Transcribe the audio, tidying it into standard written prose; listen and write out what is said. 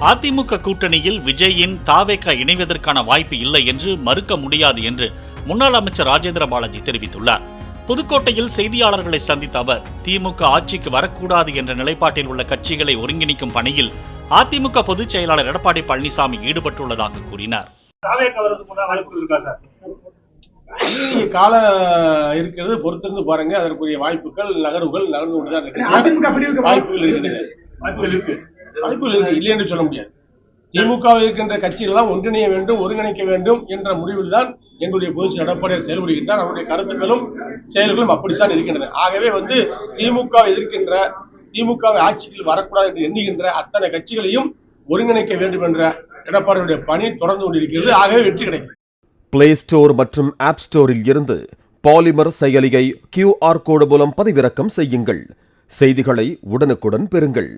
அதிமுக கூட்டணியில் விஜயின் தாவேகா இணைவதற்கான வாய்ப்பு இல்லை என்று மறுக்க முடியாது என்று முன்னாள் அமைச்சர் ராஜேந்திர பாலாஜி தெரிவித்துள்ளார். புதுக்கோட்டையில் செய்தியாளர்களை சந்தித்த அவர், திமுக ஆட்சிக்கு வரக்கூடாது என்ற நிலைப்பாட்டில் உள்ள கட்சிகளை ஒருங்கிணைக்கும் பணியில் அதிமுக பொதுச் செயலாளர் எடப்பாடி பழனிசாமி ஈடுபட்டுள்ளதாக கூறினார். கால இருக்கிறது, பொறுத்திருந்து பாருங்க. அதற்குரிய வாய்ப்புகள் நகர்வுகள் நடந்து கொண்டுதான் இருக்கிறது. வாய்ப்புகள் இருக்கு இல்லை என்று சொல்ல முடியாது. திமுக இருக்கின்ற கட்சிகள் எல்லாம் ஒன்றிணைய வேண்டும், ஒருங்கிணைக்க வேண்டும் என்ற முடிவில் தான் எங்களுடைய பொதுச் எடப்பாடியார் செயல்படுகின்றார். அவருடைய கருத்துக்களும் செயல்களும் அப்படித்தான் இருக்கின்றன. ஆகவே திமுக எதிர்க்கின்ற, திமுக ஆட்சியில் வரக்கூடாது என்று எண்ணுகின்ற அத்தனை கட்சிகளையும் ஒருங்கிணைக்க வேண்டும் என்ற எடப்பாடியுடைய பணி தொடர்ந்து கொண்டிருக்கிறது. ஆகவே வெற்றி கிடைக்கும். பிளே ஸ்டோர் மற்றும் ஆப் ஸ்டோரில் இருந்து பாலிமர் செயலியை QR கோடு மூலம் பதிவிறக்கம் செய்யுங்கள். செய்திகளை உடனுக்குடன் பெறுங்கள்.